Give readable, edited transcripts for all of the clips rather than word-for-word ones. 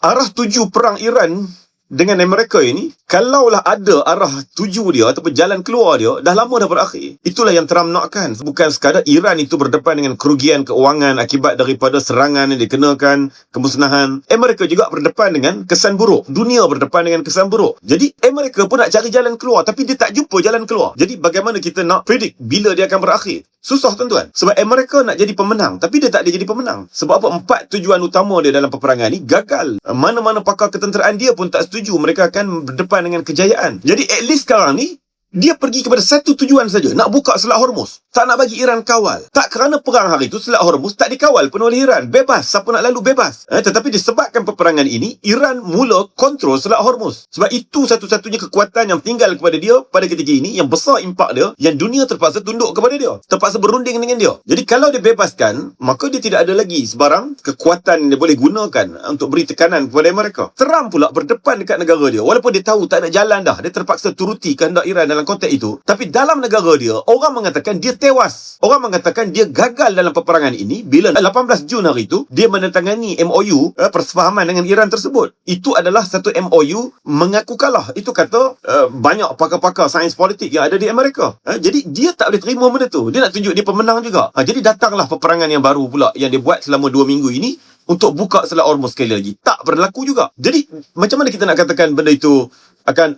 arah tuju perang Iran dengan Amerika ini, kalaulah ada arah tuju dia ataupun jalan keluar dia, dah lama dah berakhir. Itulah yang Trump nakkan. Bukan sekadar Iran itu berdepan dengan kerugian keuangan akibat daripada serangan yang dikenakan, kemusnahan. Amerika juga berdepan dengan kesan buruk. Dunia berdepan dengan kesan buruk. Jadi Amerika pun nak cari jalan keluar, tapi dia tak jumpa jalan keluar. Jadi bagaimana kita nak predict bila dia akan berakhir? Susah tuan-tuan. Sebab Amerika nak jadi pemenang, tapi dia tak ada jadi pemenang. Sebab apa? 4 tujuan utama dia dalam peperangan ni gagal. Mana-mana pakar ketenteraan dia pun tak setuju mereka akan berdepan dengan kejayaan. Jadi at least sekarang ni dia pergi kepada satu tujuan saja, nak buka Selat Hormuz. Tak nak bagi Iran kawal. Tak kerana perang hari itu Selat Hormuz tak dikawal pun oleh Iran. Bebas, siapa nak lalu bebas. Tetapi disebabkan peperangan ini, Iran mula kontrol Selat Hormuz. Sebab itu satu-satunya kekuatan yang tinggal kepada dia pada ketika ini, yang besar impak dia, yang dunia terpaksa tunduk kepada dia. Terpaksa berunding dengan dia. Jadi kalau dia bebaskan, maka dia tidak ada lagi sebarang kekuatan yang dia boleh gunakan untuk beri tekanan kepada mereka. Trump pula berdepan dekat negara dia. Walaupun dia tahu tak ada jalan dah, dia terpaksa turuti kehendak Iran dalam konteks itu. Tapi dalam negara dia, orang mengatakan dia tewas. Orang mengatakan dia gagal dalam peperangan ini bila 18 Jun hari itu dia menandatangani MOU, persefahaman dengan Iran tersebut. Itu adalah satu MOU mengaku kalah. Itu kata banyak pakar-pakar sains politik yang ada di Amerika. Jadi dia tak boleh terima benda tu. Dia nak tunjuk dia pemenang juga. Jadi datanglah peperangan yang baru pula yang dia buat selama 2 minggu ini untuk buka Selat Hormuz sekali lagi. Tak berlaku juga. Jadi macam mana kita nak katakan benda itu akan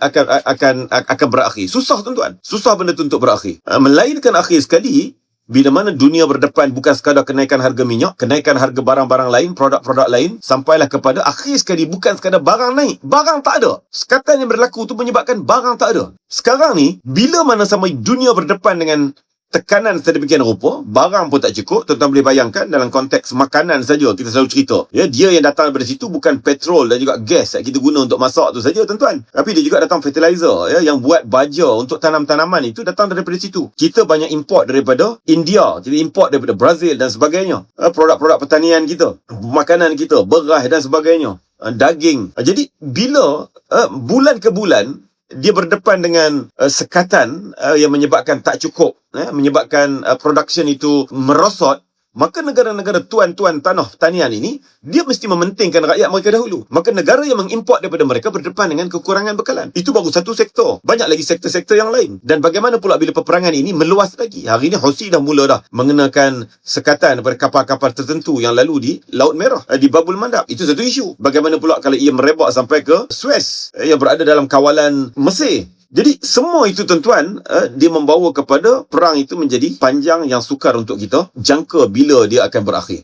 berakhir? Susah tuan-tuan. Susah benda tu untuk berakhir. Melainkan akhir sekali bila mana dunia berdepan bukan sekadar kenaikan harga minyak, kenaikan harga barang-barang lain, produk-produk lain, sampailah kepada akhir sekali bukan sekadar barang naik, barang tak ada. Sekatan yang berlaku tu menyebabkan barang tak ada. Sekarang ni bila mana sampai dunia berdepan dengan tekanan sedemikian rupa, barang pun tak cukup. Tuan-tuan boleh bayangkan dalam konteks makanan saja kita selalu cerita. Ya, dia yang datang daripada situ bukan petrol dan juga gas yang kita guna untuk masak tu saja tuan-tuan. Tapi dia juga datang fertilizer, ya, yang buat baja untuk tanam-tanaman itu datang daripada situ. Kita banyak import daripada India, kita import daripada Brazil dan sebagainya. Produk-produk pertanian kita, makanan kita, beras dan sebagainya, daging. Jadi bila bulan ke bulan dia berdepan dengan sekatan yang menyebabkan tak cukup, menyebabkan production itu merosot, maka negara-negara tuan-tuan tanah pertanian ini, dia mesti mementingkan rakyat mereka dahulu. Maka negara yang mengimport daripada mereka berdepan dengan kekurangan bekalan. Itu baru satu sektor. Banyak lagi sektor-sektor yang lain. Dan bagaimana pula bila peperangan ini meluas lagi? Hari ini Houthi dah mula dah mengenakan sekatan daripada kapal-kapal tertentu yang lalu di Laut Merah, di Babul Mandab. Itu satu isu. Bagaimana pula kalau ia merebak sampai ke Suez, yang berada dalam kawalan Mesir? Jadi semua itu tuan-tuan, dia membawa kepada perang itu menjadi panjang yang sukar untuk kita jangka bila dia akan berakhir.